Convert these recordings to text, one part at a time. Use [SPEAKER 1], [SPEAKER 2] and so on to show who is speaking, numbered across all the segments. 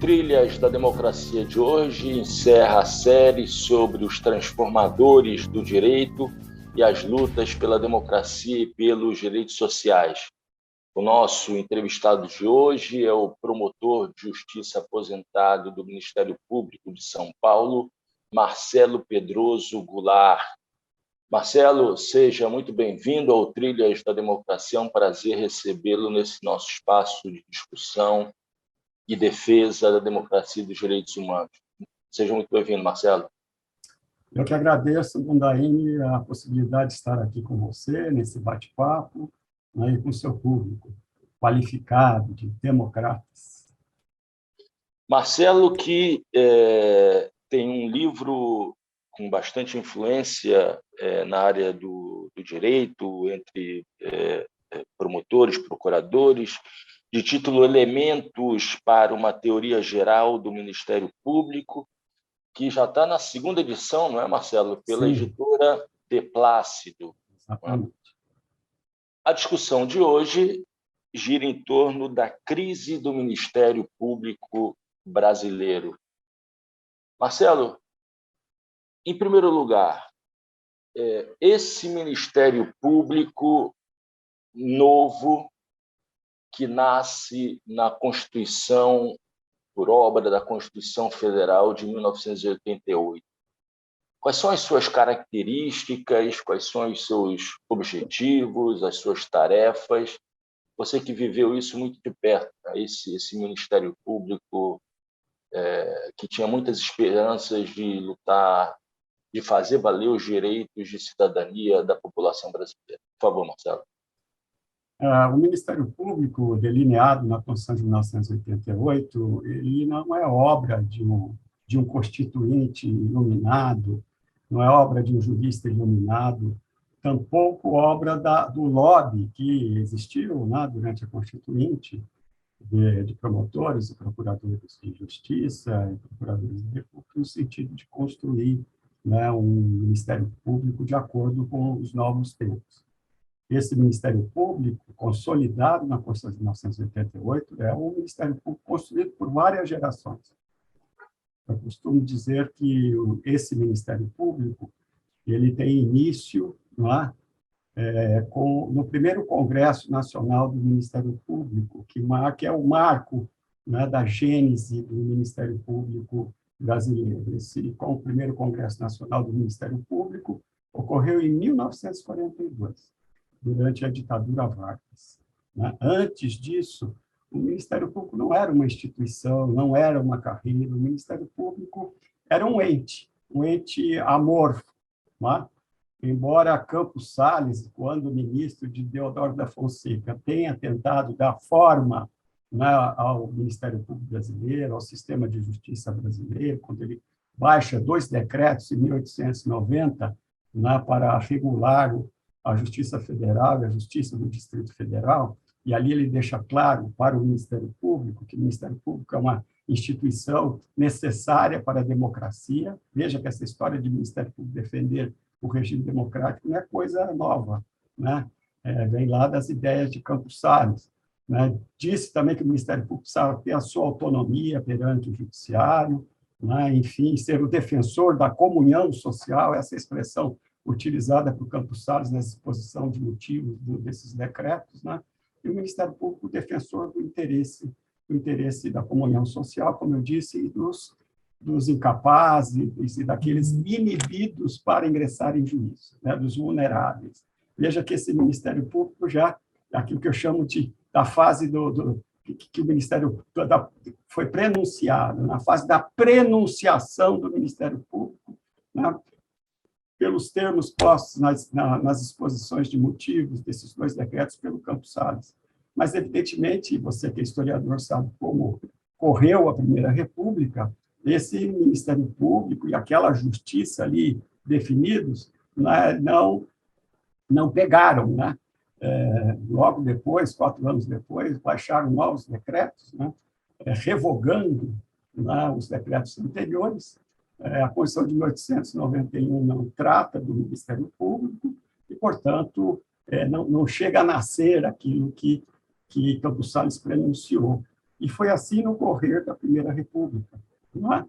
[SPEAKER 1] Trilhas da Democracia de hoje encerra a série sobre os transformadores do direito e as lutas pela democracia e pelos direitos sociais. O nosso entrevistado de hoje é o promotor de justiça aposentado do Ministério Público de São Paulo, Marcelo Pedroso Goulart. Marcelo, seja muito bem-vindo ao Trilhas da Democracia. É um prazer recebê-lo nesse nosso espaço de discussão e defesa da democracia e dos direitos humanos. Seja muito bem-vindo, Marcelo.
[SPEAKER 2] Eu que agradeço, Bundaini, a possibilidade de estar aqui com você, nesse bate-papo, né, e com o seu público qualificado de democratas.
[SPEAKER 1] Marcelo, que tem um livro com bastante influência na área do direito, entre promotores, procuradores, de título Elementos para uma Teoria Geral do Ministério Público, que já está na segunda edição, não é, Marcelo? Pela
[SPEAKER 2] Sim.
[SPEAKER 1] editora De Plácido.
[SPEAKER 2] Exatamente.
[SPEAKER 1] A discussão de hoje gira em torno da crise do Ministério Público brasileiro. Marcelo, em primeiro lugar, esse Ministério Público novo que nasce na Constituição, por obra da Constituição Federal de 1988. Quais são as suas características, quais são os seus objetivos, as suas tarefas? Você que viveu isso muito de perto, esse Ministério Público que tinha muitas esperanças de lutar, de fazer valer os direitos de cidadania da população brasileira. Por favor, Marcelo.
[SPEAKER 2] O Ministério Público, delineado na Constituição de 1988, ele não é obra de um constituinte iluminado, não é obra de um jurista iluminado, tampouco obra do lobby que existiu, né, durante a Constituinte, de promotores e procuradores de justiça e procuradores de república, no sentido de construir, né, um Ministério Público de acordo com os novos tempos. Esse Ministério Público, consolidado na Constituição de 1988, é um Ministério Público construído por várias gerações. Eu costumo dizer que esse Ministério Público ele tem início, não é? No primeiro Congresso Nacional do Ministério Público, que é o marco, né, da gênese do Ministério Público brasileiro. Com o primeiro Congresso Nacional do Ministério Público ocorreu em 1942, durante a ditadura Vargas. Antes disso, o Ministério Público não era uma instituição, não era uma carreira, o Ministério Público era um ente amorfo. Embora Campos Salles, quando ministro de Deodoro da Fonseca, tenha tentado dar forma, né, ao Ministério Público brasileiro, ao sistema de justiça brasileiro, quando ele baixa 2 decretos em 1890, né, para regular a Justiça Federal e a Justiça do Distrito Federal, e ali ele deixa claro para o Ministério Público que o Ministério Público é uma instituição necessária para a democracia. Veja que essa história de Ministério Público defender o regime democrático não é coisa nova, né? Vem lá das ideias de Campos Salles, né? Disse também que o Ministério Público precisava ter a sua autonomia perante o judiciário, né? Enfim, ser o defensor da comunhão social, essa expressão utilizada por Campos Salles na exposição de motivos desses decretos, né? E o Ministério Público defensor do interesse da comunhão social, como eu disse, e dos incapazes e daqueles inibidos para ingressar em juízo, né, dos vulneráveis. Veja que esse Ministério Público já, aquilo que eu chamo da fase que o Ministério foi prenunciado, na fase da prenunciação do Ministério Público, né, pelos termos postos nas exposições de motivos desses 2 decretos pelo Campos Salles. Mas, evidentemente, você que é historiador sabe como correu a Primeira República, esse Ministério Público e aquela justiça ali definidos, né, não pegaram, né? Logo depois, 4 anos depois, baixaram novos decretos, né, revogando, né, os decretos anteriores. A Constituição de 1891 não trata do Ministério Público e, portanto, não chega a nascer aquilo que Campos Salles prenunciou. E foi assim no correr da Primeira República. Não é?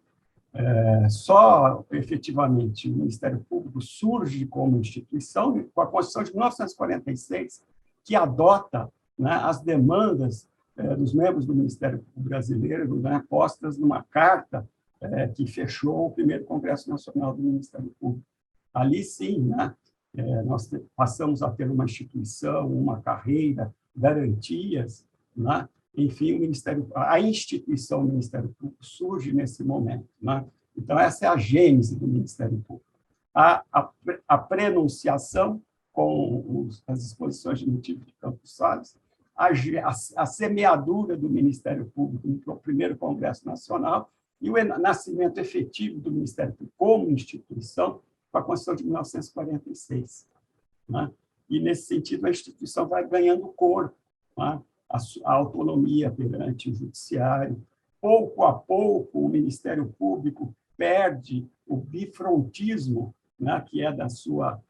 [SPEAKER 2] Só, efetivamente, o Ministério Público surge como instituição com a Constituição de 1946, que adota, né, as demandas dos membros do Ministério Público brasileiro, né, postas numa carta que fechou o primeiro Congresso Nacional do Ministério Público. Ali, sim, né, nós passamos a ter uma instituição, uma carreira, garantias, né? Enfim, a instituição do Ministério Público surge nesse momento. Né? Então, essa é a gênese do Ministério Público. A prenunciação, com as exposições de motivo de Campos Salles, a semeadura do Ministério Público no primeiro Congresso Nacional e o nascimento efetivo do Ministério Público como instituição com a Constituição de 1946. Né? E, nesse sentido, a instituição vai ganhando corpo, né? A autonomia perante o judiciário. Pouco a pouco, o Ministério Público perde o bifrontismo, né, que é da sua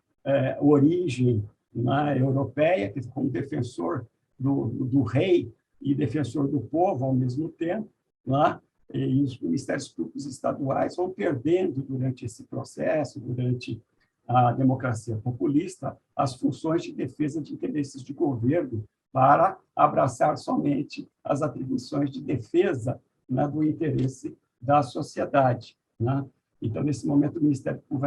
[SPEAKER 2] origem, né, europeia, como defensor do rei e defensor do povo ao mesmo tempo, né? E os ministérios públicos estaduais vão perdendo, durante esse processo, durante a democracia populista, as funções de defesa de interesses de governo, para abraçar somente as atribuições de defesa, né, do interesse da sociedade. Né? Então, nesse momento, o Ministério Público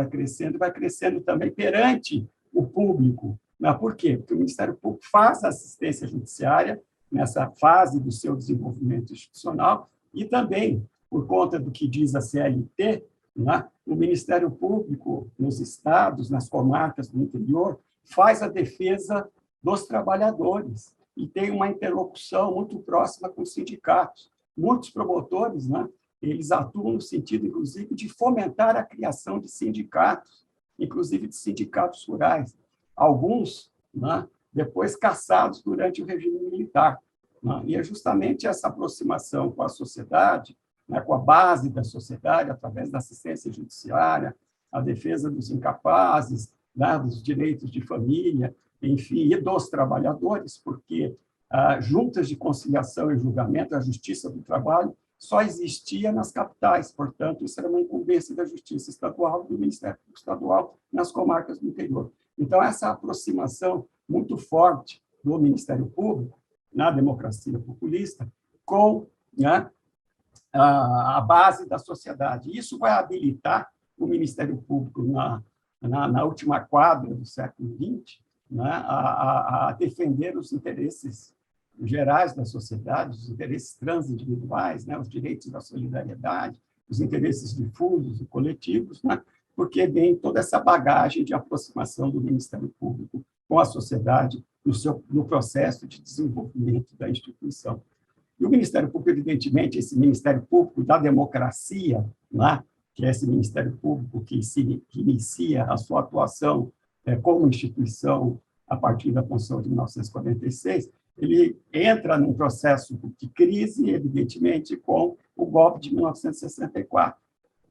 [SPEAKER 2] vai crescendo também perante o público. Né? Por quê? Porque o Ministério Público faz assistência judiciária nessa fase do seu desenvolvimento institucional e também, por conta do que diz a CLT, né, o Ministério Público, nos estados, nas comarcas do interior, faz a defesa dos trabalhadores e tem uma interlocução muito próxima com os sindicatos. Muitos promotores, né, eles atuam no sentido, inclusive, de fomentar a criação de sindicatos, inclusive de sindicatos rurais. Alguns, né, depois caçados durante o regime militar. Né? E é justamente essa aproximação com a sociedade, né, com a base da sociedade, através da assistência judiciária, a defesa dos incapazes, né, dos direitos de família, enfim, e dos trabalhadores, porque juntas de conciliação e julgamento, a Justiça do Trabalho, só existia nas capitais, portanto, isso era uma incumbência da Justiça Estadual, do Ministério Público Estadual, nas comarcas do interior. Então, essa aproximação muito forte do Ministério Público, na democracia populista, com, né, a base da sociedade. Isso vai habilitar o Ministério Público, na última quadra do século XX, né, a defender os interesses gerais da sociedade, os interesses transindividuais, né, os direitos da solidariedade, os interesses difusos e coletivos, né, porque vem toda essa bagagem de aproximação do Ministério Público com a sociedade no processo de desenvolvimento da instituição. E o Ministério Público, evidentemente, esse Ministério Público da democracia, né, que é esse Ministério Público que inicia a sua atuação como instituição a partir da Constituição de 1946, ele entra num processo de crise, evidentemente, com o golpe de 1964,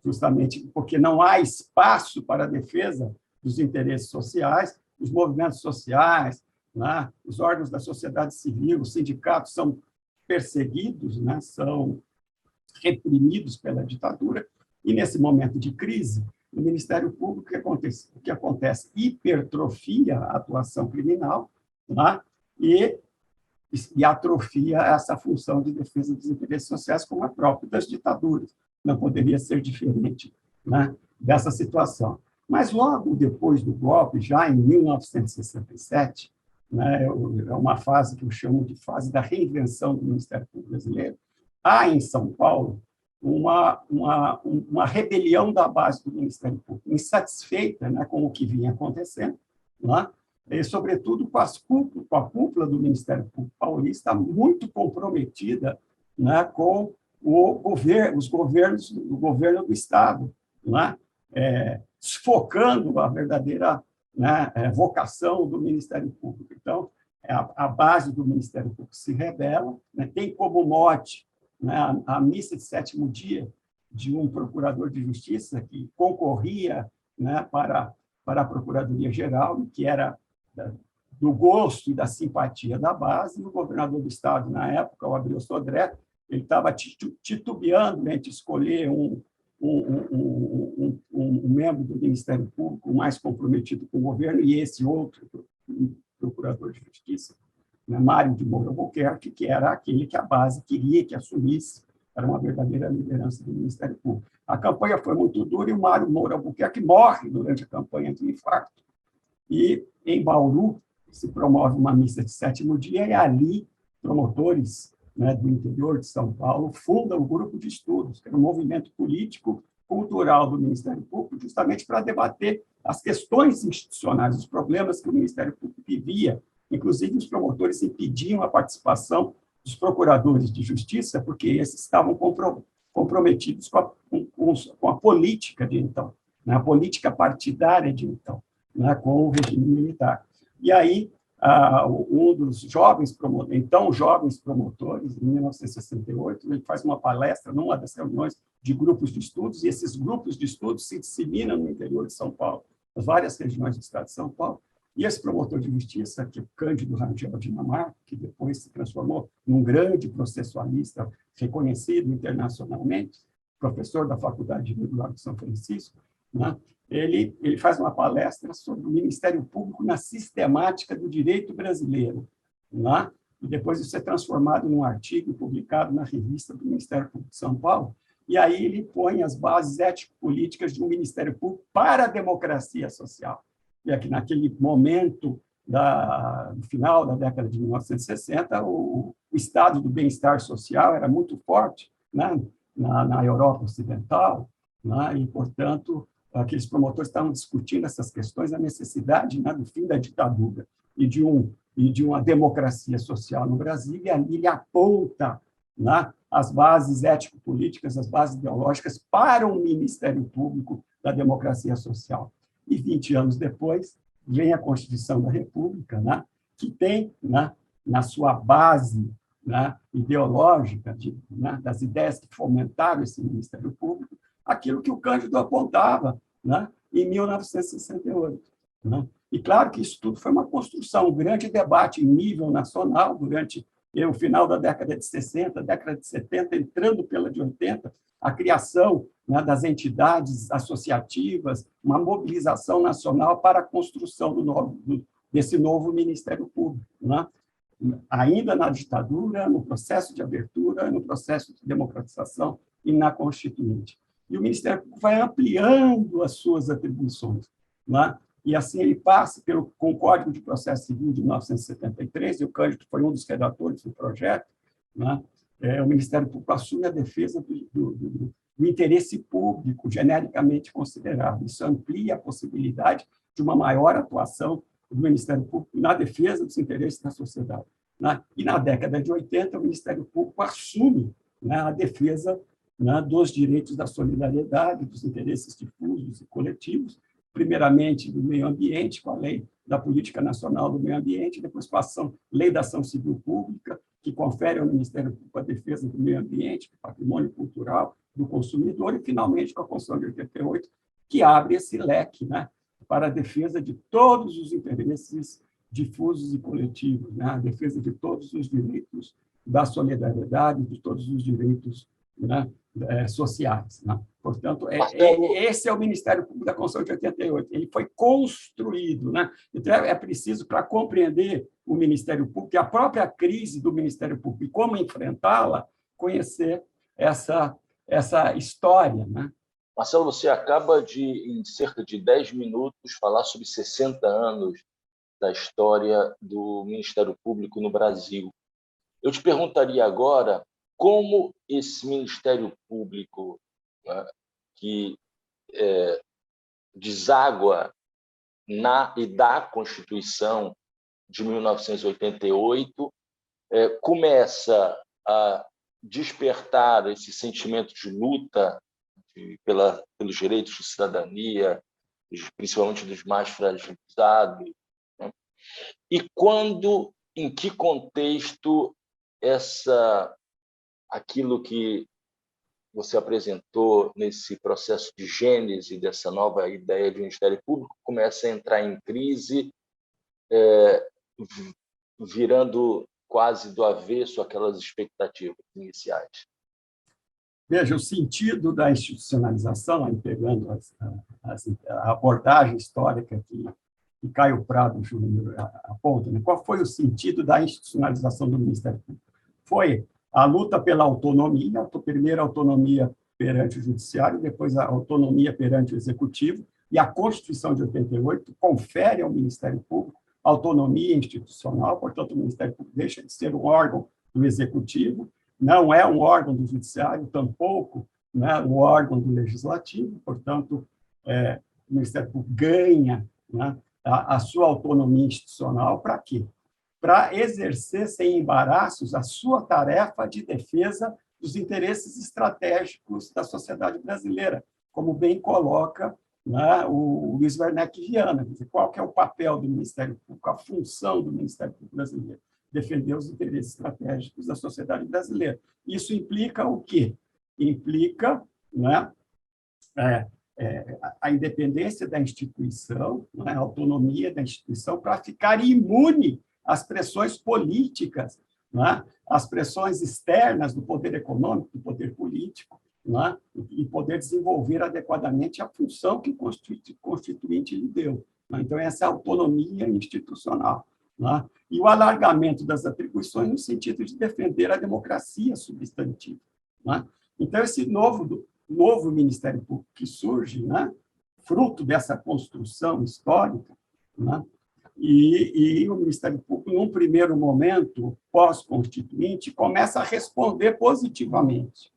[SPEAKER 2] justamente porque não há espaço para a defesa dos interesses sociais, os movimentos sociais, né, os órgãos da sociedade civil, os sindicatos são perseguidos, né, são reprimidos pela ditadura, e nesse momento de crise, no Ministério Público, o que acontece? Hipertrofia a atuação criminal, né, e atrofia essa função de defesa dos interesses sociais como a própria das ditaduras. Não poderia ser diferente, né, dessa situação. Mas logo depois do golpe, já em 1967, né, é uma fase que eu chamo de fase da reinvenção do Ministério Público brasileiro, há em São Paulo uma rebelião da base do Ministério Público, insatisfeita, né, com o que vinha acontecendo, né, e, sobretudo, com a cúpula do Ministério Público paulista muito comprometida, né, com o governo do Estado, né, desfocando a verdadeira, né, vocação do Ministério Público. Então, a base do Ministério Público se rebela, né, tem como mote, né, a missa de sétimo dia de um procurador de justiça que concorria, né, para a Procuradoria-Geral, que era do gosto e da simpatia da base, e o governador do Estado, na época, o Abreu Sodré, ele estava titubeando entre escolher um membro do Ministério Público mais comprometido com o governo e esse outro, o procurador de Justiça, né, Mário de Moura Albuquerque, que era aquele que a base queria que assumisse, era uma verdadeira liderança do Ministério Público. A campanha foi muito dura e o Mário Moura Albuquerque morre durante a campanha de infarto. E, em Bauru, se promove uma missa de sétimo dia e ali promotores, né, do interior de São Paulo fundam o grupo de estudos, que era um movimento político cultural do Ministério Público, justamente para debater as questões institucionais, os problemas que o Ministério Público vivia. Inclusive, os promotores impediam a participação dos procuradores de justiça, porque esses estavam comprometidos com a política de então, né, a política partidária de então, né, com o regime militar. E aí, um dos jovens promotores, em 1968, ele faz uma palestra numa das reuniões de grupos de estudos, e esses grupos de estudos se disseminam no interior de São Paulo, nas várias regiões do estado de São Paulo. E esse promotor de justiça, que é o Cândido Rangel Dinamarca, que depois se transformou num grande processualista reconhecido internacionalmente, professor da Faculdade de Direito de São Francisco, né? Ele faz uma palestra sobre o Ministério Público na sistemática do direito brasileiro, né? E depois isso é transformado num artigo publicado na revista do Ministério Público de São Paulo, e aí ele põe as bases ético-políticas de um Ministério Público para a democracia social. E aqui, naquele momento, no final da década de 1960, o estado do bem-estar social era muito forte, né, na Europa Ocidental, né, e, portanto, aqueles promotores estavam discutindo essas questões, a necessidade, né, do fim da ditadura e de uma democracia social no Brasil, e ali ele aponta, né, as bases ético-políticas, as bases ideológicas para um Ministério Público da democracia social. E 20 anos depois, vem a Constituição da República, né, que tem, né, na sua base, né, ideológica, né, das ideias que fomentaram esse Ministério Público, aquilo que o Cândido apontava, né, em 1968. Né? E, claro, que isso tudo foi uma construção, um grande debate em nível nacional durante o final da década de 60, década de 70, entrando pela de 80, a criação, né, das entidades associativas, uma mobilização nacional para a construção desse novo Ministério Público, né? Ainda na ditadura, no processo de abertura, no processo de democratização e na Constituinte. E o Ministério Público vai ampliando as suas atribuições, né? E assim ele passa com o Código de Processo Civil de 1973, e o Cândido foi um dos redatores do projeto, né? O Ministério Público assume a defesa do interesse público genericamente considerado. Isso amplia a possibilidade de uma maior atuação do Ministério Público na defesa dos interesses da sociedade, né? E na década de 80, o Ministério Público assume, né, a defesa, né, dos direitos da solidariedade, dos interesses difusos e coletivos, primeiramente do meio ambiente, com a Lei da Política Nacional do Meio Ambiente, depois com a Lei da Ação Civil Pública, que confere ao Ministério Público a defesa do meio ambiente, do patrimônio cultural, do consumidor, e, finalmente, com a Constituição de 88, que abre esse leque, né, para a defesa de todos os interesses difusos e coletivos, né, a defesa de todos os direitos da solidariedade, de todos os direitos, né, sociais. Né? Portanto, esse é o Ministério Público da Constituição de 88. Ele foi construído. Né? Então, é preciso, para compreender o Ministério Público e a própria crise do Ministério Público e como enfrentá-la, conhecer essa história. Né?
[SPEAKER 1] Marcelo, você acaba de, em cerca de 10 minutos, falar sobre 60 anos da história do Ministério Público no Brasil. Eu te perguntaria agora como esse Ministério Público, né, que deságua e da Constituição de 1988, começa a despertar esse sentimento de luta pelos direitos de cidadania, principalmente dos mais fragilizados, né? E quando, em que contexto aquilo que você apresentou nesse processo de gênese dessa nova ideia de Ministério Público começa a entrar em crise, virando quase do avesso àquelas expectativas iniciais?
[SPEAKER 2] Veja, o sentido da institucionalização, aí pegando a abordagem histórica que Caio Prado Júnior aponta, né? Qual foi o sentido da institucionalização do Ministério Público? Foi a luta pela autonomia, primeiro a autonomia perante o Judiciário, depois a autonomia perante o Executivo, e a Constituição de 88 confere ao Ministério Público autonomia institucional, portanto, o Ministério Público deixa de ser um órgão do Executivo, não é um órgão do Judiciário, tampouco, né, um órgão do Legislativo, portanto, o Ministério Público ganha, né, a sua autonomia institucional para quê? Para exercer sem embaraços a sua tarefa de defesa dos interesses estratégicos da sociedade brasileira, como bem coloca, né, o Luiz Werneck Viana. Quer dizer, qual que é o papel do Ministério Público, a função do Ministério Público brasileiro? Defender os interesses estratégicos da sociedade brasileira. Isso implica o quê? Implica, né, a independência da instituição, né, a autonomia da instituição, para ficar imune às pressões políticas, né, às pressões externas do poder econômico, do poder político, né, e poder desenvolver adequadamente a função que o Constituinte lhe deu. Né? Então, essa autonomia institucional. Né? E o alargamento das atribuições no sentido de defender a democracia substantiva. Né? Então, esse novo Ministério Público que surge, né, fruto dessa construção histórica, né, e o Ministério Público, num primeiro momento pós-constituinte, começa a responder positivamente.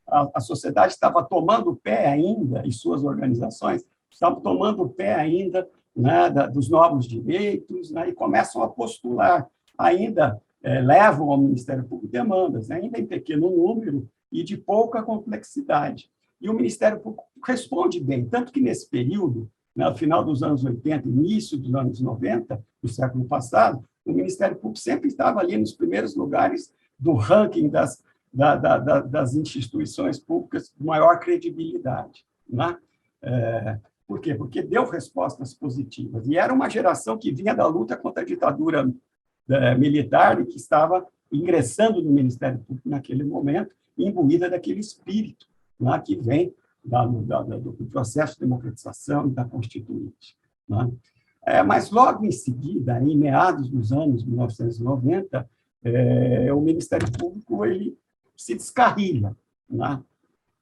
[SPEAKER 2] A sociedade estava tomando pé ainda, e suas organizações estavam tomando pé ainda, né, dos novos direitos, né, e começam a postular, ainda levam ao Ministério Público demandas, né, ainda em pequeno número e de pouca complexidade. E o Ministério Público responde bem, tanto que nesse período, né, no final dos anos 80, início dos anos 90, do século passado, o Ministério Público sempre estava ali nos primeiros lugares do ranking das instituições públicas com maior credibilidade. Né? Por quê? Porque deu respostas positivas. E era uma geração que vinha da luta contra a ditadura militar e que estava ingressando no Ministério Público naquele momento, imbuída daquele espírito, né, que vem do processo de democratização e da Constituinte. Né? Mas, logo em seguida, em meados dos anos 1990, o Ministério Público ele se descarrilha, né,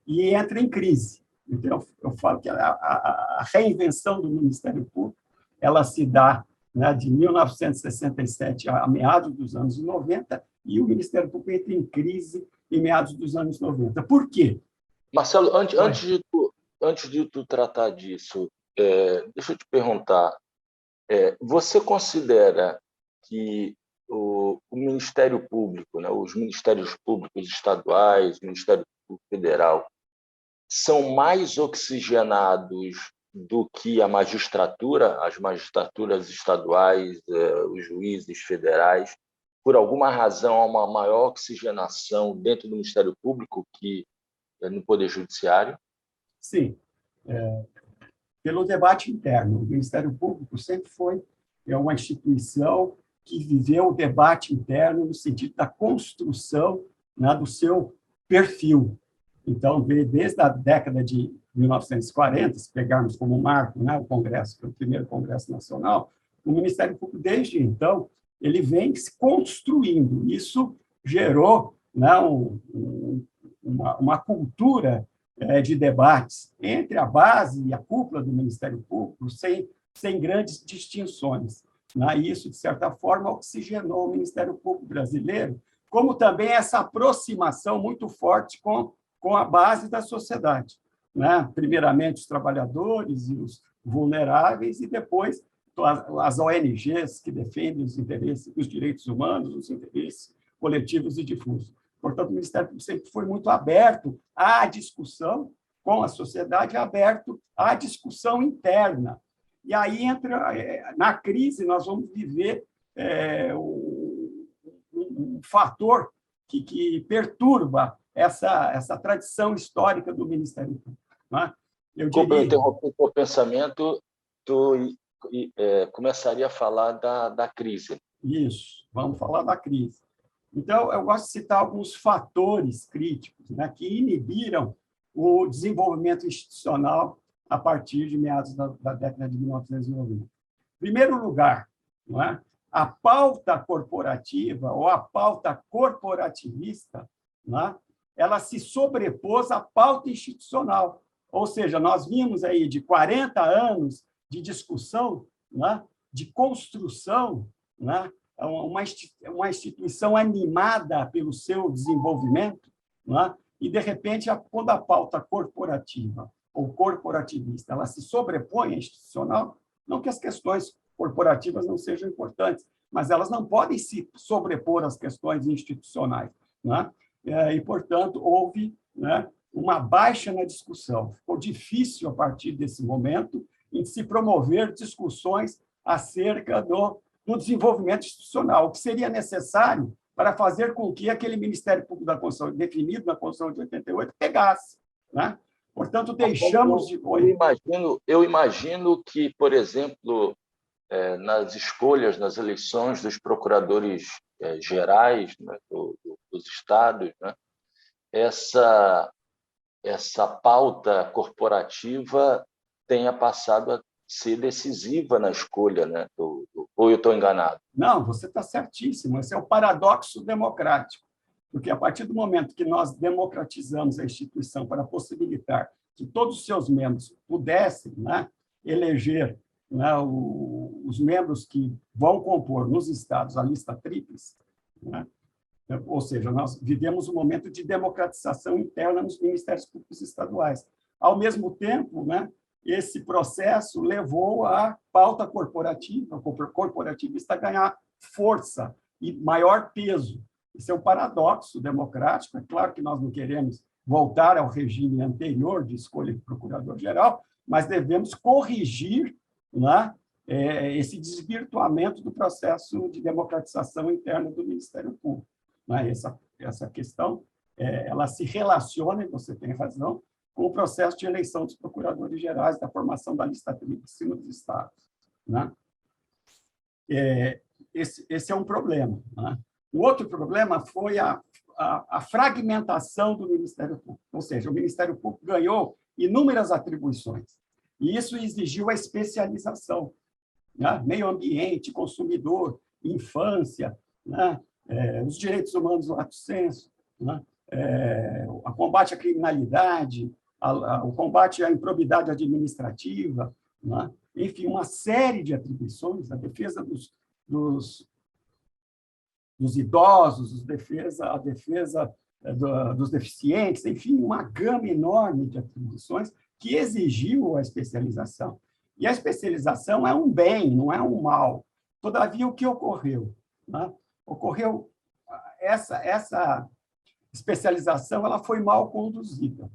[SPEAKER 2] e entra em crise. Então, eu falo que a reinvenção do Ministério Público ela se dá, né, de 1967 a meados dos anos 90, e o Ministério Público entra em crise em meados dos anos 90. Por quê?
[SPEAKER 1] Marcelo, antes de tu tratar disso, deixa eu te perguntar, você considera que o Ministério Público, né, os Ministérios Públicos estaduais, o Ministério Público Federal, são mais oxigenados do que a magistratura, as magistraturas estaduais, os juízes federais? Por alguma razão, há uma maior oxigenação dentro do Ministério Público que no Poder Judiciário?
[SPEAKER 2] Sim. Pelo debate interno. O Ministério Público sempre foi uma instituição que viveu o debate interno no sentido da construção, né, do seu perfil. Então, desde a década de 1940, se pegarmos como marco, né, o Congresso, que é o primeiro Congresso Nacional, o Ministério Público, desde então, ele vem se construindo. Isso gerou, né, uma cultura de debates entre a base e a cúpula do Ministério Público, sem grandes distinções. Isso, de certa forma, oxigenou o Ministério Público brasileiro, como também essa aproximação muito forte com a base da sociedade. Primeiramente, os trabalhadores e os vulneráveis, e depois as ONGs que defendem os interesses, os direitos humanos, os interesses coletivos e difusos. Portanto, o Ministério Público sempre foi muito aberto à discussão com a sociedade, aberto à discussão interna. E aí, na crise, nós vamos viver um fator que perturba essa tradição histórica do Ministério Público. Né?
[SPEAKER 1] Eu interrompi o teu pensamento, tu começaria a falar da crise.
[SPEAKER 2] Isso, vamos falar da crise. Então, eu gosto de citar alguns fatores críticos, né, que inibiram o desenvolvimento institucional a partir de meados da década de 1990. Em primeiro lugar, não é? A pauta corporativa ou a pauta corporativista, não é? Ela se sobrepôs à pauta institucional. Ou seja, nós vimos aí de 40 anos de discussão, não é? De construção, não é? Uma instituição animada pelo seu desenvolvimento, não é? E, de repente, quando a pauta corporativa ou corporativista ela se sobrepõe à institucional, não que as questões corporativas não sejam importantes, mas elas não podem se sobrepor às questões institucionais, né? E, portanto, houve, né, uma baixa na discussão. Ficou difícil, a partir desse momento, em se promover discussões acerca do desenvolvimento institucional, o que seria necessário para fazer com que aquele Ministério Público da Constituição, definido na Constituição de 88, pegasse, né? Portanto, deixamos de...
[SPEAKER 1] Eu imagino que, por exemplo, nas escolhas, nas eleições dos procuradores gerais, né, dos estados, né, essa pauta corporativa tenha passado a ser decisiva na escolha, né? Ou eu estou enganado?
[SPEAKER 2] Não, você está certíssimo. Esse é o paradoxo democrático, porque a partir do momento que nós democratizamos a instituição para possibilitar que todos os seus membros pudessem, né, eleger, né, os membros que vão compor nos estados a lista tríplice, né, ou seja, nós vivemos um momento de democratização interna nos ministérios públicos estaduais. Ao mesmo tempo, né, esse processo levou a pauta corporativa, corporativista, a ganhar força e maior peso. Esse é um paradoxo democrático. É claro que nós não queremos voltar ao regime anterior de escolha de procurador-geral, mas devemos corrigir, né, esse desvirtuamento do processo de democratização interna do Ministério Público. Essa questão ela se relaciona, e você tem razão, com o processo de eleição dos procuradores gerais, da formação da lista tríplice nos estados, né? Esse é um problema, né? O outro problema foi a fragmentação do Ministério Público, ou seja, o Ministério Público ganhou inúmeras atribuições, e isso exigiu a especialização, né? Meio ambiente, consumidor, infância, né? Os direitos humanos, lato sensu, né? O combate à criminalidade, o combate à improbidade administrativa, né? Enfim, uma série de atribuições, a defesa dos idosos, a defesa dos deficientes, enfim, uma gama enorme de atribuições que exigiu a especialização. E a especialização é um bem, não é um mal. Todavia, o que ocorreu? Né? Ocorreu essa especialização, ela foi mal conduzida.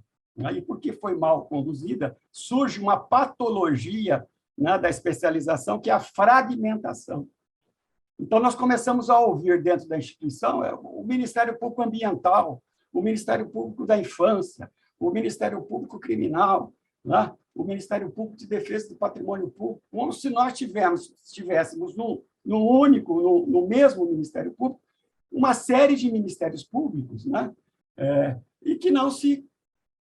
[SPEAKER 2] E porque foi mal conduzida, surge uma patologia, né, da especialização, que é a fragmentação. Então, nós começamos a ouvir dentro da instituição o Ministério Público Ambiental, o Ministério Público da Infância, o Ministério Público Criminal, né, o Ministério Público de Defesa do Patrimônio Público, como se nós estivéssemos no mesmo Ministério Público, uma série de ministérios públicos, né, e que não se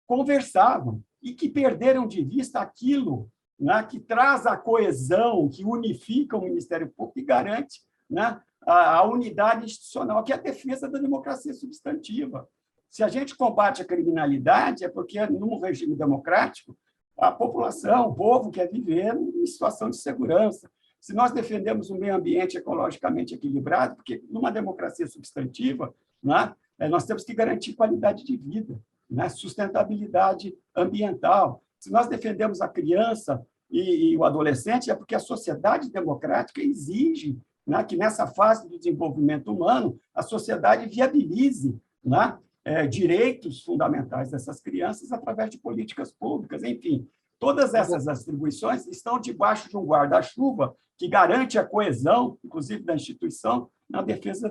[SPEAKER 2] conversavam, e que perderam de vista aquilo, né, que traz a coesão, que unifica o Ministério Público e garante, né, a unidade institucional, que é a defesa da democracia substantiva. Se a gente combate a criminalidade, é porque, num regime democrático, a população, o povo quer viver em situação de segurança. Se nós defendemos um meio ambiente ecologicamente equilibrado, porque numa democracia substantiva, né, nós temos que garantir qualidade de vida, né, sustentabilidade ambiental. Se nós defendemos a criança e o adolescente, é porque a sociedade democrática exige, né, que nessa fase do desenvolvimento humano a sociedade viabilize, né, direitos fundamentais dessas crianças através de políticas públicas. Enfim, todas essas atribuições estão debaixo de um guarda-chuva que garante a coesão, inclusive da instituição, na defesa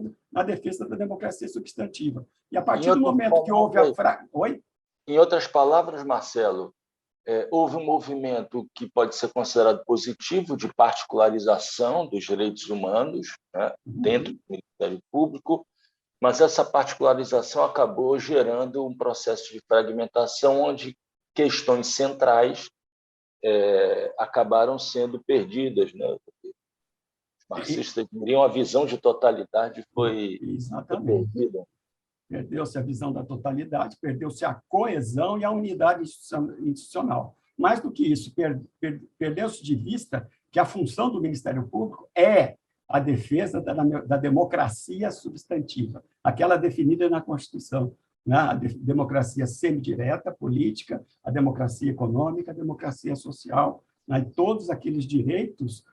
[SPEAKER 2] da democracia substantiva. E a partir do momento que houve a... Oi?
[SPEAKER 1] Em outras palavras, Marcelo, houve um movimento que pode ser considerado positivo de particularização dos direitos humanos, né, dentro do Ministério Público, mas essa particularização acabou gerando um processo de fragmentação onde questões centrais acabaram sendo perdidas, né? Os marxistas diriam a visão de totalidade foi perdida.
[SPEAKER 2] Perdeu-se a visão da totalidade, perdeu-se a coesão e a unidade institucional. Mais do que isso, perdeu-se de vista que a função do Ministério Público é a defesa da democracia substantiva, aquela definida na Constituição, né? A democracia semidireta, política, a democracia econômica, a democracia social, né? Todos aqueles direitos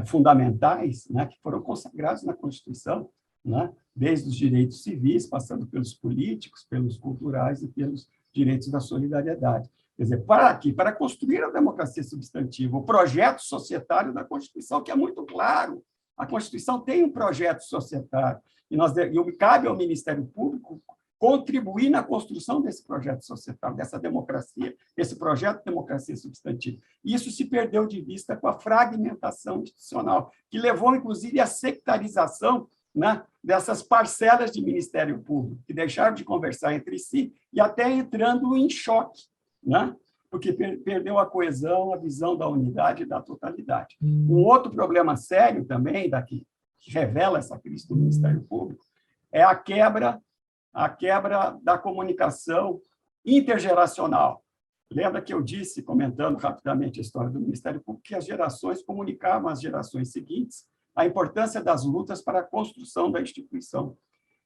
[SPEAKER 2] fundamentais, né, que foram consagrados na Constituição, né, desde os direitos civis, passando pelos políticos, pelos culturais e pelos direitos da solidariedade. Quer dizer, para construir a democracia substantiva, o projeto societário da Constituição, que é muito claro, a Constituição tem um projeto societário, e cabe ao Ministério Público contribuir na construção desse projeto societário, dessa democracia, desse projeto de democracia substantiva. Isso se perdeu de vista com a fragmentação institucional, que levou, inclusive, à sectarização, né, dessas parcelas de Ministério Público, que deixaram de conversar entre si e até entrando em choque, né, porque perdeu a coesão, a visão da unidade e da totalidade. Um outro problema sério também, que revela essa crise do Ministério Público, é a quebra da comunicação intergeracional. Lembra que eu disse, comentando rapidamente a história do Ministério Público, que as gerações comunicavam às gerações seguintes a importância das lutas para a construção da instituição.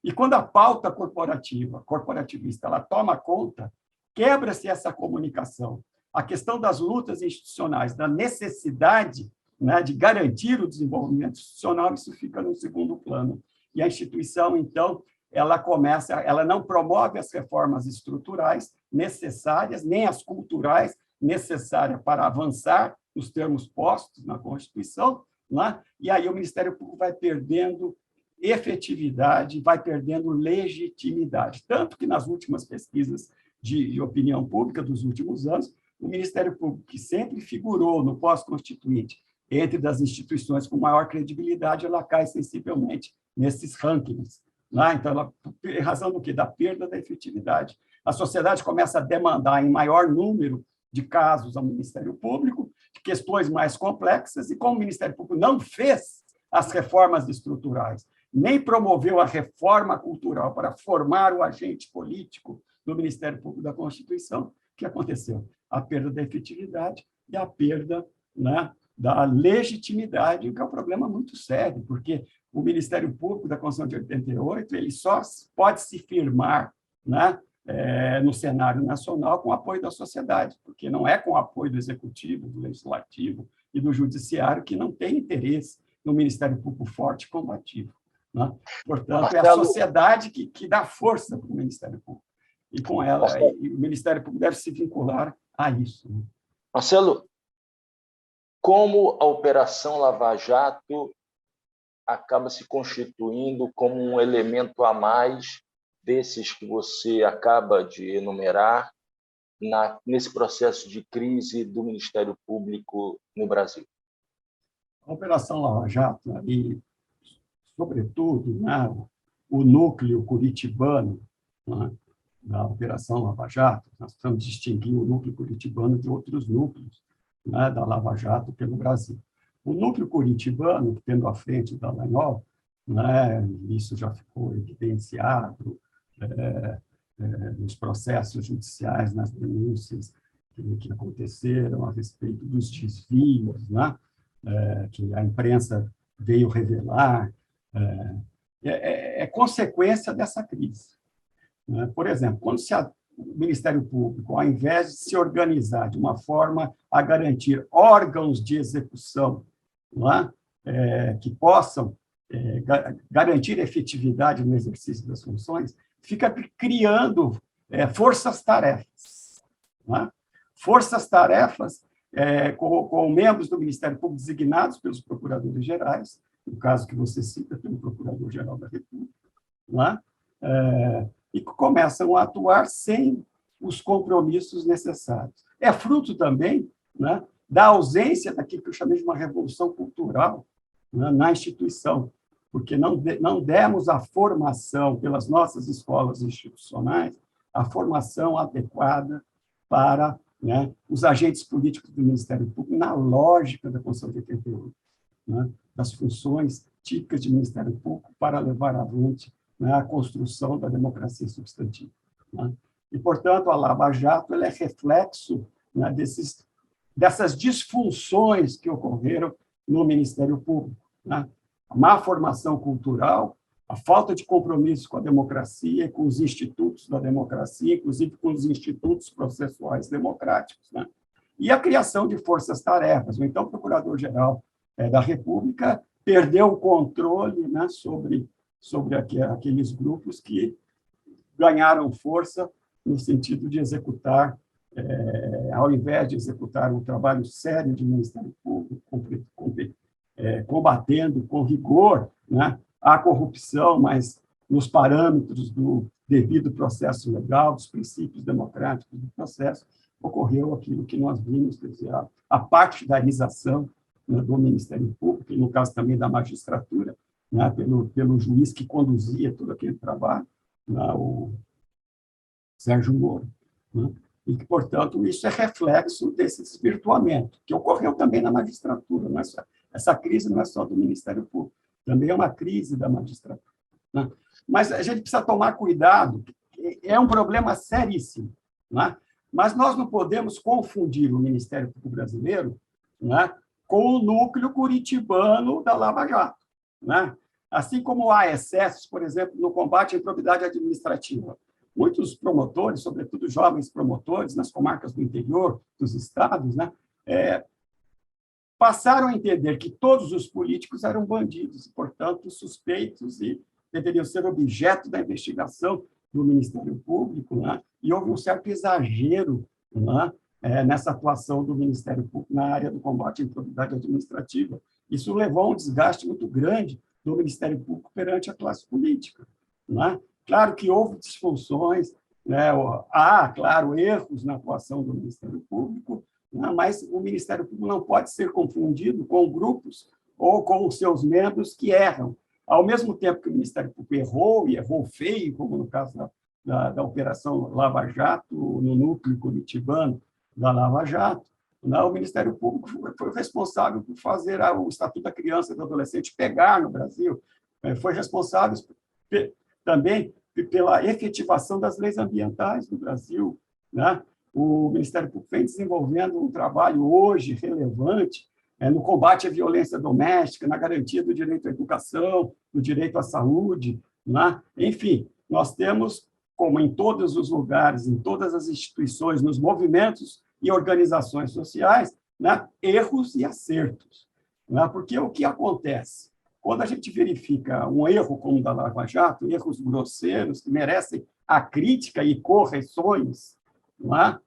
[SPEAKER 2] E quando a pauta corporativista, ela toma conta, quebra-se essa comunicação. A questão das lutas institucionais, da necessidade, né, de garantir o desenvolvimento institucional, isso fica no segundo plano. E a instituição, então, ela não promove as reformas estruturais necessárias, nem as culturais necessárias para avançar nos termos postos na Constituição, né? E aí o Ministério Público vai perdendo efetividade, vai perdendo legitimidade. Tanto que nas últimas pesquisas de opinião pública dos últimos anos, o Ministério Público, que sempre figurou no pós-constituinte entre das instituições com maior credibilidade, ela cai sensivelmente nesses rankings. Então, em razão do quê? Da perda da efetividade. A sociedade começa a demandar em maior número de casos ao Ministério Público, de questões mais complexas, e como o Ministério Público não fez as reformas estruturais, nem promoveu a reforma cultural para formar o agente político do Ministério Público da Constituição, o que aconteceu? A perda da efetividade e a perda, né, da legitimidade, que é um problema muito sério, porque o Ministério Público da Constituição de 88 ele só pode se firmar, né, no cenário nacional com o apoio da sociedade, porque não é com o apoio do Executivo, do Legislativo e do Judiciário, que não tem interesse no Ministério Público forte e combativo, né? Portanto, Marcelo, é a sociedade que dá força para o Ministério Público. E com ela, o Ministério Público deve se vincular a isso, né?
[SPEAKER 1] Marcelo, como a Operação Lava Jato acaba se constituindo como um elemento a mais desses que você acaba de enumerar nesse processo de crise do Ministério Público no Brasil?
[SPEAKER 2] A Operação Lava Jato, e, sobretudo, né, o núcleo curitibano, né, da Operação Lava Jato, nós precisamos distinguir o núcleo curitibano de outros núcleos, né, da Lava Jato pelo Brasil. O núcleo curitibano, tendo à frente da Dallagnol, né, isso já ficou evidenciado nos processos judiciais, nas denúncias que aconteceram a respeito dos desvios, né, que a imprensa veio revelar, é consequência dessa crise, né? Por exemplo, quando o Ministério Público, ao invés de se organizar de uma forma a garantir órgãos de execução, não é? Que possam garantir efetividade no exercício das funções, fica criando forças-tarefas. Forças-tarefas com membros do Ministério Público designados pelos procuradores gerais, no caso que você cita, pelo Procurador-Geral da República, e que começam a atuar sem os compromissos necessários. É fruto também, né, da ausência daquilo que eu chamei de uma revolução cultural, né, na instituição. porque não demos a formação pelas nossas escolas institucionais, a formação adequada para, né, os agentes políticos do Ministério Público, na lógica da Constituição de 88, né, das funções típicas de Ministério Público para levar avante, né, a construção da democracia substantiva. Né? E, portanto, a Lava Jato ela é reflexo, né, dessas disfunções que ocorreram no Ministério Público. Né? A má formação cultural, a falta de compromisso com a democracia e com os institutos da democracia, inclusive com os institutos processuais democráticos, né? E a criação de forças-tarefas. O então Procurador-Geral da República perdeu o controle, né, sobre aqueles grupos que ganharam força no sentido de executar, ao invés de executar um trabalho sério de Ministério Público, combatendo com rigor, né, a corrupção, mas nos parâmetros do devido processo legal, dos princípios democráticos do processo, ocorreu aquilo que nós vimos, quer dizer, a partidarização, né, do Ministério Público, e no caso também da magistratura, né, pelo juiz que conduzia todo aquele trabalho, né, o Sérgio Moro. Né? E que, portanto, isso é reflexo desse desvirtuamento, que ocorreu também na magistratura. Não é só, essa crise não é só do Ministério Público, também é uma crise da magistratura. Né? Mas a gente precisa tomar cuidado, é um problema seríssimo. Né? Mas nós não podemos confundir o Ministério Público brasileiro, né, com o núcleo curitibano da Lava Jato. Né? Assim como há excessos, por exemplo, no combate à improbidade administrativa. Muitos promotores, sobretudo jovens promotores, nas comarcas do interior dos estados, né, passaram a entender que todos os políticos eram bandidos, portanto, suspeitos e deveriam ser objeto da investigação do Ministério Público, né? E houve um certo exagero, né, nessa atuação do Ministério Público na área do combate à improbidade administrativa. Isso levou a um desgaste muito grande do Ministério Público perante a classe política. Né? Claro que houve disfunções, né? Há, claro, erros na atuação do Ministério Público, né? Mas o Ministério Público não pode ser confundido com grupos ou com os seus membros que erram. Ao mesmo tempo que o Ministério Público errou, e errou feio, como no caso da Operação Lava Jato, no núcleo curitibano da Lava Jato, né? O Ministério Público foi responsável por fazer o Estatuto da Criança e do Adolescente pegar no Brasil, foi responsável também pela efetivação das leis ambientais no Brasil. Né? O Ministério Público vem desenvolvendo um trabalho hoje relevante no combate à violência doméstica, na garantia do direito à educação, do direito à saúde. Né? Enfim, nós temos, como em todos os lugares, em todas as instituições, nos movimentos e organizações sociais, né, erros e acertos. Né? Porque o que acontece? Quando a gente verifica um erro como o da Lava Jato, erros grosseiros que merecem a crítica e correções, não é?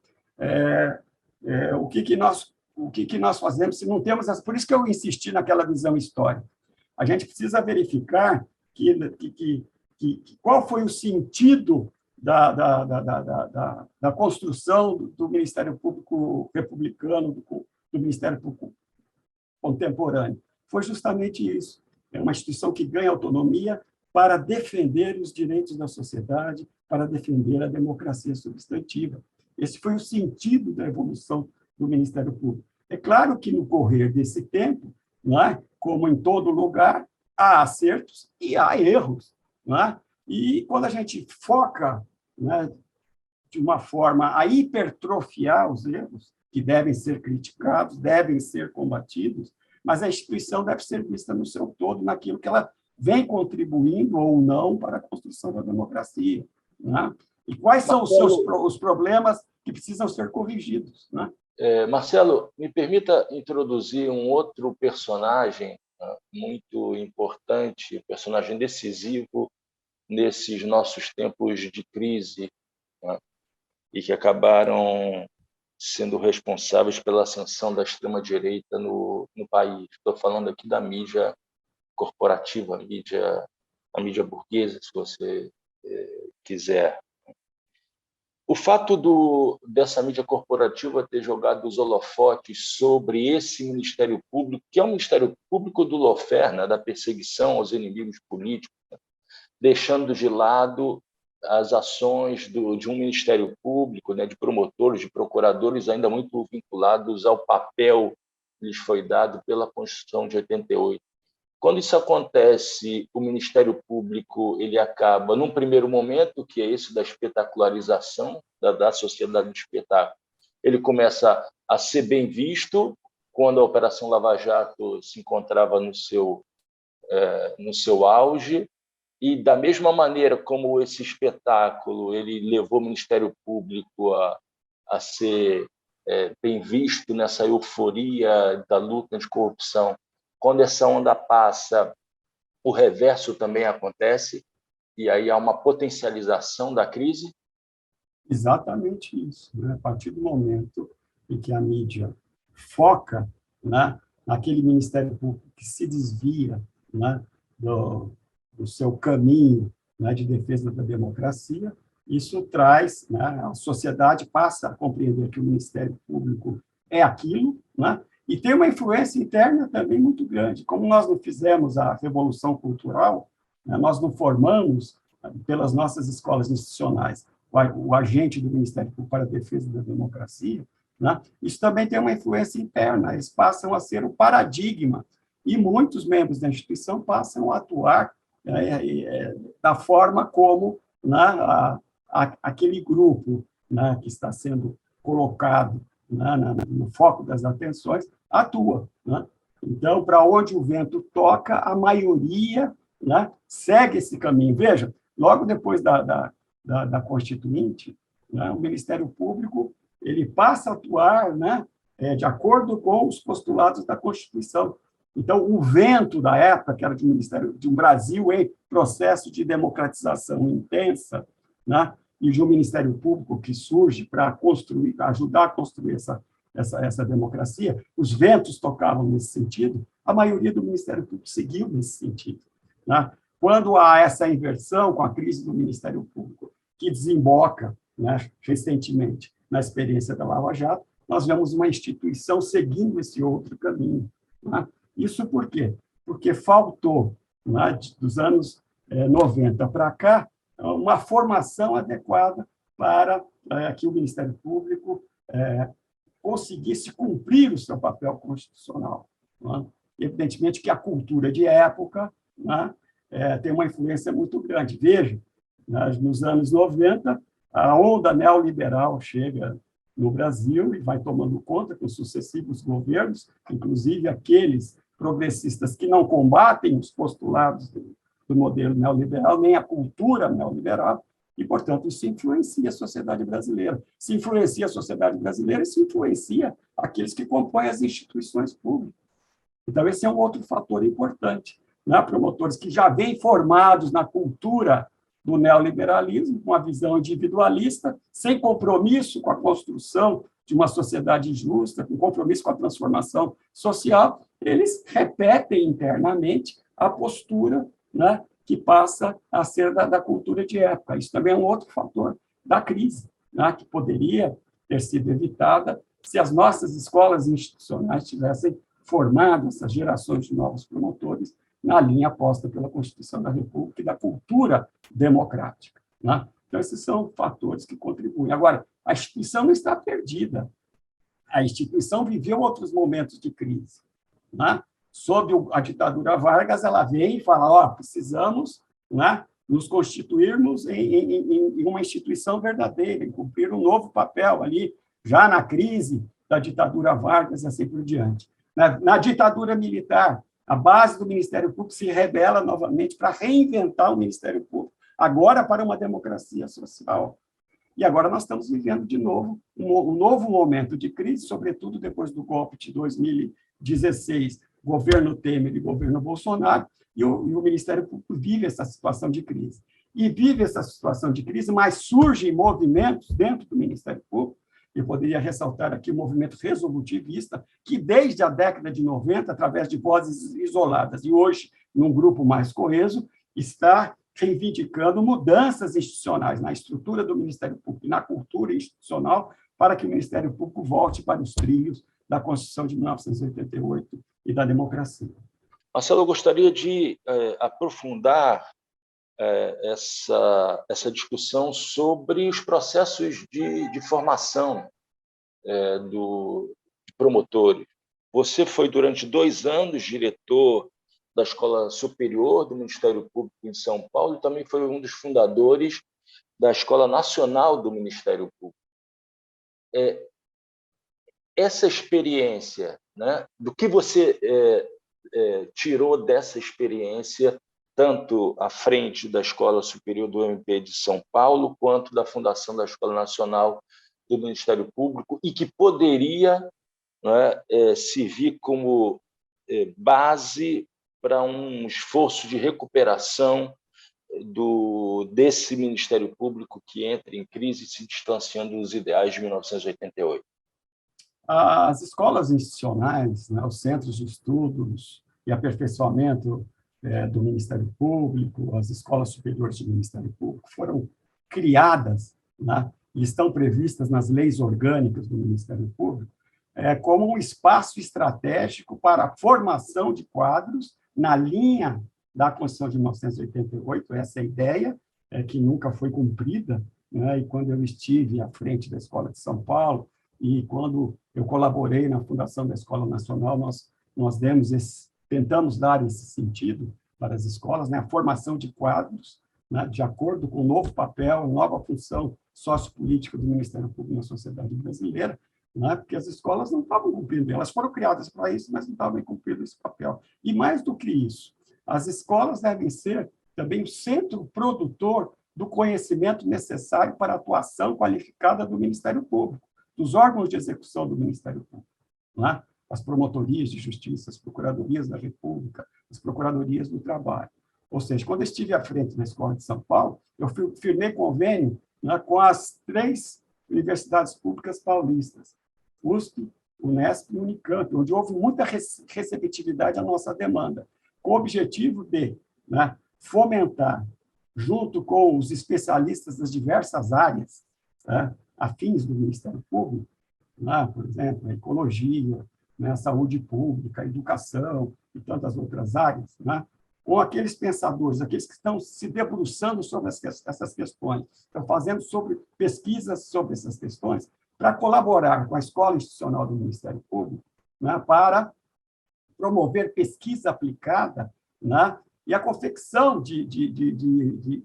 [SPEAKER 2] O que nós fazemos se não temos essa? Por isso que eu insisti naquela visão histórica. A gente precisa verificar qual foi o sentido da construção do Ministério Público republicano, do Ministério Público contemporâneo. Foi justamente isso. É uma instituição que ganha autonomia para defender os direitos da sociedade, para defender a democracia substantiva. Esse foi o sentido da evolução do Ministério Público. É claro que, no correr desse tempo, não é? Como em todo lugar, há acertos e há erros. Não é? E quando a gente foca, né, de uma forma a hipertrofiar os erros, que devem ser criticados, devem ser combatidos, mas a instituição deve ser vista no seu todo, naquilo que ela vem contribuindo ou não para a construção da democracia. Né? E quais são os problemas que precisam ser corrigidos. Né?
[SPEAKER 1] Marcelo, me permita introduzir um outro personagem, né, muito importante, personagem decisivo nesses nossos tempos de crise, né, e que acabaram sendo responsáveis pela ascensão da extrema-direita no país. Estou falando aqui da mídia corporativa, a mídia burguesa, se você quiser. O fato dessa mídia corporativa ter jogado os holofotes sobre esse Ministério Público, que é um Ministério Público do lawfare, né, da perseguição aos inimigos políticos, né, deixando de lado as ações de um Ministério Público, né, de promotores, de procuradores, ainda muito vinculados ao papel que lhes foi dado pela Constituição de 88. Quando isso acontece, o Ministério Público ele acaba, num primeiro momento, que é esse da espetacularização da sociedade do espetáculo, ele começa a ser bem visto quando a Operação Lava Jato se encontrava no seu auge, e da mesma maneira como esse espetáculo ele levou o Ministério Público a ser bem visto nessa euforia da luta anticorrupção. Quando essa onda passa, o reverso também acontece, e aí há uma potencialização da crise?
[SPEAKER 2] Exatamente isso. Né? A partir do momento em que a mídia foca, né, naquele Ministério Público que se desvia, né, do seu caminho, né, de defesa da democracia, isso traz, né, a sociedade passa a compreender que o Ministério Público é aquilo, né, e tem uma influência interna também muito grande. Como nós não fizemos a revolução cultural, né, nós não formamos, pelas nossas escolas institucionais, o agente do Ministério Público para a defesa da democracia, né, isso também tem uma influência interna, eles passam a ser o paradigma, e muitos membros da instituição passam a atuar da forma como, né, aquele grupo, né, que está sendo colocado, né, no foco das atenções, atua. Né? Então, para onde o vento toca, a maioria, né, segue esse caminho. Veja, logo depois da Constituinte, né, o Ministério Público ele passa a atuar, né, de acordo com os postulados da Constituição. Então, o vento da época, que era de um Brasil em processo de democratização intensa, né, e de um Ministério Público que surge para construir, ajudar a construir essa democracia, os ventos tocavam nesse sentido, a maioria do Ministério Público seguiu nesse sentido. Né? Quando há essa inversão com a crise do Ministério Público, que desemboca, né, recentemente na experiência da Lava Jato, nós vemos uma instituição seguindo esse outro caminho. Né? Isso por quê? Porque faltou, né, dos anos 90 para cá, uma formação adequada para que o Ministério Público conseguisse cumprir o seu papel constitucional. Né? Evidentemente que a cultura de época, né, tem uma influência muito grande. Veja, nos anos 90, a onda neoliberal chega no Brasil e vai tomando conta com sucessivos governos, inclusive aqueles progressistas que não combatem os postulados do modelo neoliberal, nem a cultura neoliberal, e, portanto, isso influencia a sociedade brasileira. Se influencia a sociedade brasileira e se influencia aqueles que compõem as instituições públicas. Então, esse é um outro fator importante. Né? Promotores que já vêm formados na cultura do neoliberalismo, com a visão individualista, sem compromisso com a construção de uma sociedade justa, com compromisso com a transformação social, eles repetem internamente a postura, né, que passa a ser da cultura de época. Isso também é um outro fator da crise, né, que poderia ter sido evitada se as nossas escolas institucionais tivessem formado essas gerações de novos promotores na linha posta pela Constituição da República e da cultura democrática. Né? Então, esses são fatores que contribuem. Agora, a instituição não está perdida. A instituição viveu outros momentos de crise. Né? Sob a ditadura Vargas, ela vem e fala, precisamos, né, nos constituirmos em uma instituição verdadeira, em cumprir um novo papel ali, já na crise da ditadura Vargas e assim por diante. Na ditadura militar, a base do Ministério Público se rebela novamente para reinventar o Ministério Público, agora para uma democracia social. E agora nós estamos vivendo de novo um novo momento de crise, sobretudo depois do golpe de 2016, governo Temer e governo Bolsonaro, e o Ministério Público vive essa situação de crise. E vive essa situação de crise, mas surgem movimentos dentro do Ministério Público. Eu poderia ressaltar aqui o movimento resolutivista, que desde a década de 90, através de vozes isoladas, e hoje, num grupo mais coeso, está reivindicando mudanças institucionais na estrutura do Ministério Público e na cultura institucional para que o Ministério Público volte para os trilhos da Constituição de 1988 e da democracia.
[SPEAKER 1] Marcelo, eu gostaria de aprofundar essa discussão sobre os processos de formação de promotores. Você foi, durante 2 anos, diretor da Escola Superior do Ministério Público em São Paulo e também foi um dos fundadores da Escola Nacional do Ministério Público. Essa experiência, né, do que você tirou dessa experiência, tanto à frente da Escola Superior do MP de São Paulo, quanto da fundação da Escola Nacional do Ministério Público, e que poderia, né, servir como base para um esforço de recuperação desse Ministério Público que entra em crise, se distanciando dos ideais de 1988.
[SPEAKER 2] As escolas institucionais, né, os centros de estudos e aperfeiçoamento do Ministério Público, as escolas superiores do Ministério Público foram criadas, né, e estão previstas nas leis orgânicas do Ministério Público como um espaço estratégico para a formação de quadros na linha da Constituição de 1988, essa é a ideia, que nunca foi cumprida, né, e quando eu estive à frente da Escola de São Paulo, e quando eu colaborei na fundação da Escola Nacional, nós tentamos dar esse sentido para as escolas, né, a formação de quadros, né, de acordo com o novo papel, nova função sociopolítica do Ministério Público na sociedade brasileira, né, porque as escolas não estavam cumprindo, elas foram criadas para isso, mas não estavam cumprindo esse papel. E mais do que isso, as escolas devem ser também o centro produtor do conhecimento necessário para a atuação qualificada do Ministério Público, dos órgãos de execução do Ministério Público, né? As promotorias de justiça, as procuradorias da República, as procuradorias do trabalho. Ou seja, quando eu estive à frente da Escola de São Paulo, eu firmei convênio, né, com as 3 universidades públicas paulistas, USP, Unesp e Unicamp, onde houve muita receptividade à nossa demanda, com o objetivo de, né, fomentar, junto com os especialistas das diversas áreas, né, afins do Ministério Público, né, por exemplo, a ecologia, né, a saúde pública, a educação e tantas outras áreas, né, com aqueles pensadores, aqueles que estão se debruçando sobre essas questões, estão fazendo pesquisas sobre essas questões, para colaborar com a Escola Institucional do Ministério Público, né, para promover pesquisa aplicada, né, e a confecção de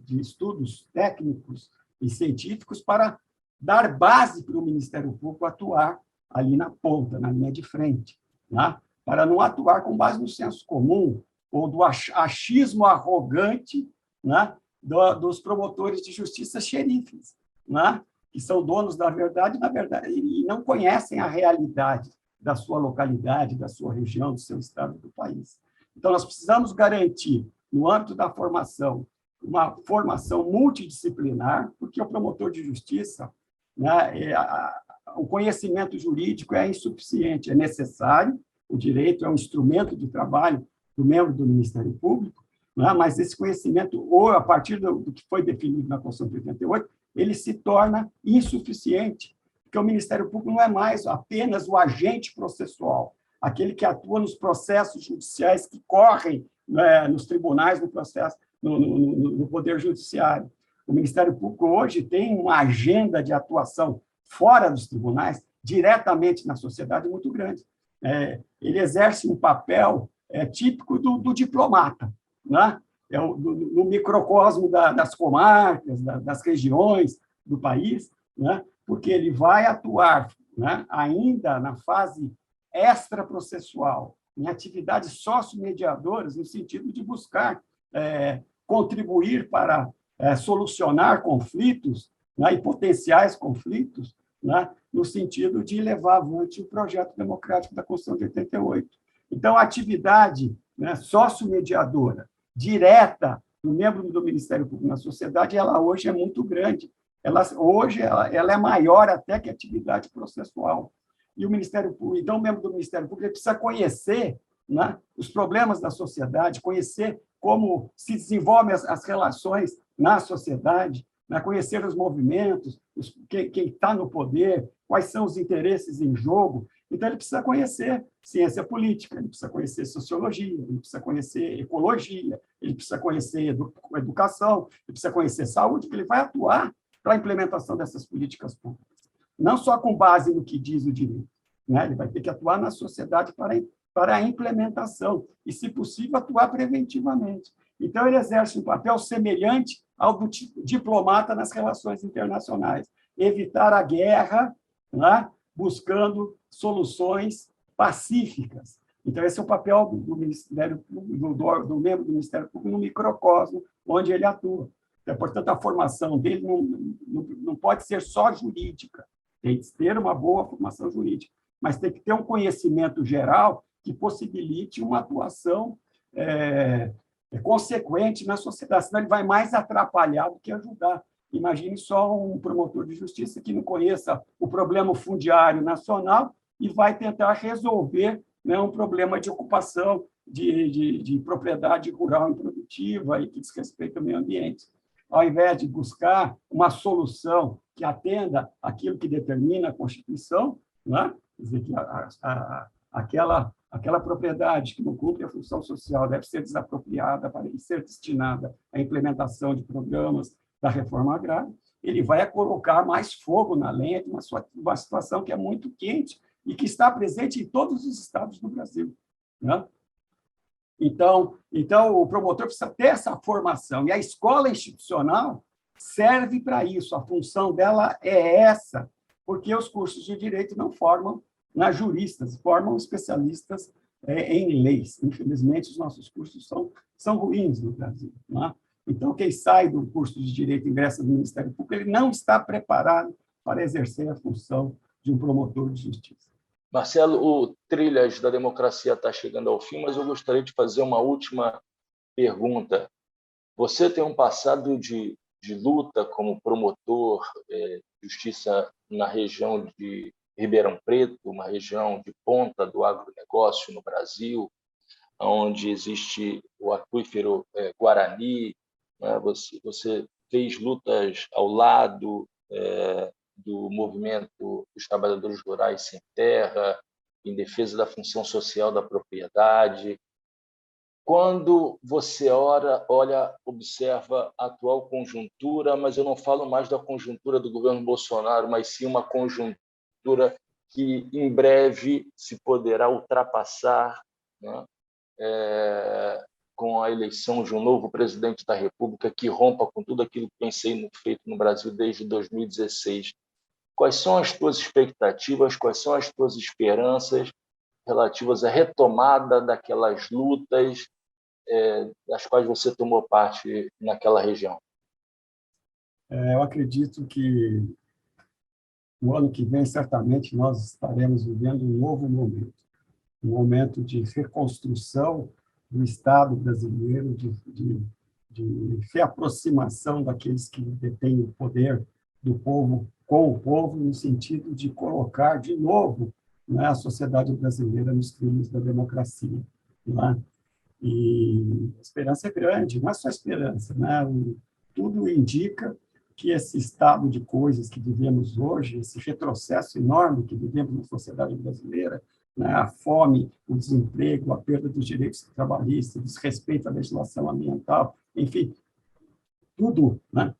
[SPEAKER 2] estudos técnicos e científicos para dar base para o Ministério Público atuar ali na ponta, na linha de frente, né, para não atuar com base no senso comum ou do achismo arrogante, né, dos promotores de justiça xerifes, né, que são donos da verdade, na verdade, e não conhecem a realidade da sua localidade, da sua região, do seu estado, do país. Então, nós precisamos garantir, no âmbito da formação, uma formação multidisciplinar, porque o promotor de justiça, né, o conhecimento jurídico é insuficiente, é necessário, o direito é um instrumento de trabalho do membro do Ministério Público, né, mas esse conhecimento, ou a partir do que foi definido na Constituição de 88, ele se torna insuficiente, porque o Ministério Público não é mais apenas o agente processual, aquele que atua nos processos judiciais que correm, né, nos tribunais, no processo, no Poder Judiciário. O Ministério Público hoje tem uma agenda de atuação fora dos tribunais, diretamente na sociedade, muito grande. Ele exerce um papel típico do diplomata, né? No microcosmo das comarcas, das regiões do país, né? Porque ele vai atuar, né, ainda na fase extraprocessual, em atividades sociomediadoras, no sentido de buscar contribuir para solucionar conflitos, né, e potenciais conflitos, né, no sentido de levar avante o projeto democrático da Constituição de 88. Então, a atividade, né, sociomediadora, direta do membro do Ministério Público na sociedade, ela hoje é muito grande. Hoje ela é maior até que a atividade processual. E o Ministério Público, então, o membro do Ministério Público precisa conhecer, né, os problemas da sociedade, conhecer como se desenvolvem as relações na sociedade, né? Conhecer os movimentos, quem está no poder, quais são os interesses em jogo. Então, ele precisa conhecer ciência política, ele precisa conhecer sociologia, ele precisa conhecer ecologia, ele precisa conhecer educação, ele precisa conhecer saúde, porque ele vai atuar para a implementação dessas políticas públicas. Não só com base no que diz o direito, né? Ele vai ter que atuar na sociedade para a implementação e, se possível, atuar preventivamente. Então, ele exerce um papel semelhante ao do diplomata nas relações internacionais, evitar a guerra, né? Buscando soluções pacíficas. Então, esse é o papel do Ministério do membro do Ministério Público no microcosmo onde ele atua. Então, portanto, a formação dele não pode ser só jurídica, tem que ter uma boa formação jurídica, mas tem que ter um conhecimento geral que possibilite uma atuação consequente na sociedade, senão ele vai mais atrapalhar do que ajudar. Imagine só um promotor de justiça que não conheça o problema fundiário nacional e vai tentar resolver, né, um problema de ocupação de propriedade rural improdutiva e que desrespeita o meio ambiente. Ao invés de buscar uma solução que atenda aquilo que determina a Constituição, né? Quer dizer, que aquela propriedade que não cumpre a função social deve ser desapropriada para ser destinada à implementação de programas da reforma agrária, ele vai colocar mais fogo na lenha de uma situação que é muito quente e que está presente em todos os estados do Brasil, né? Então, o promotor precisa ter essa formação, e a escola institucional serve para isso, a função dela é essa, porque os cursos de direito não formam, né, juristas, formam especialistas em leis. Infelizmente, os nossos cursos são ruins no Brasil, né? Então, quem sai do curso de Direito e ingressa no Ministério Público, ele não está preparado para exercer a função de um promotor de justiça.
[SPEAKER 1] Marcelo, o Trilhas da Democracia está chegando ao fim, mas eu gostaria de fazer uma última pergunta. Você tem um passado de luta como promotor de justiça na região de Ribeirão Preto, uma região de ponta do agronegócio no Brasil, onde existe o aquífero Guarani, né? Você fez lutas ao lado do movimento dos trabalhadores rurais sem terra, em defesa da função social da propriedade. Quando você observa a atual conjuntura, mas eu não falo mais da conjuntura do governo Bolsonaro, mas sim uma conjuntura que em breve se poderá ultrapassar, né? Com a eleição de um novo presidente da República que rompa com tudo aquilo que vem sendo feito no Brasil desde 2016. Quais são as tuas expectativas, quais são as tuas esperanças relativas à retomada daquelas lutas das quais você tomou parte naquela região?
[SPEAKER 2] Eu acredito que no ano que vem, certamente, nós estaremos vivendo um novo momento, um momento de reconstrução do Estado brasileiro, de reaproximação daqueles que detêm o poder do povo com o povo, no sentido de colocar de novo, né, a sociedade brasileira nos trilhos da democracia, né? E a esperança é grande, não é só esperança, né? Tudo indica que esse estado de coisas que vivemos hoje, esse retrocesso enorme que vivemos na sociedade brasileira, né, a fome, o desemprego, a perda dos direitos trabalhistas, o desrespeito à legislação ambiental, enfim, tudo, né,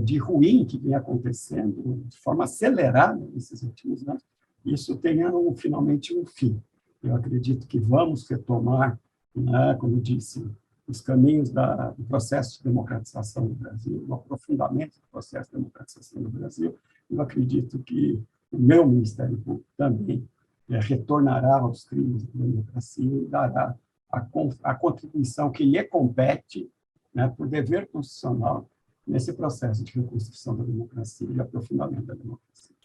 [SPEAKER 2] de ruim que vem acontecendo de forma acelerada nesses últimos anos, isso tenha finalmente um fim. Eu acredito que vamos retomar, né, como eu disse, os caminhos do processo de democratização do Brasil, o aprofundamento do processo de democratização do Brasil. Eu acredito que o meu Ministério Público também retornará aos trilhos da democracia e dará a contribuição que lhe compete, né, por dever constitucional, nesse processo de reconstrução da democracia e aprofundamento da democracia.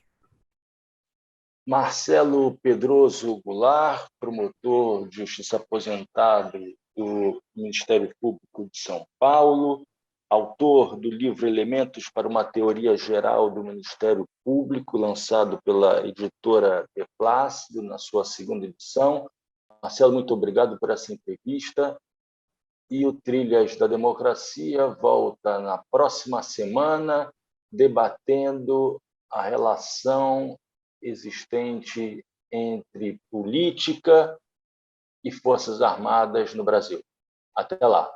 [SPEAKER 1] Marcelo Pedroso Goulart, promotor de justiça aposentado do Ministério Público de São Paulo, autor do livro Elementos para uma Teoria Geral do Ministério Público, lançado pela editora De Plácido, na sua segunda edição. Marcelo, muito obrigado por essa entrevista. e o Trilhas da Democracia volta na próxima semana, debatendo a relação existente entre política e Forças Armadas no Brasil. Até lá.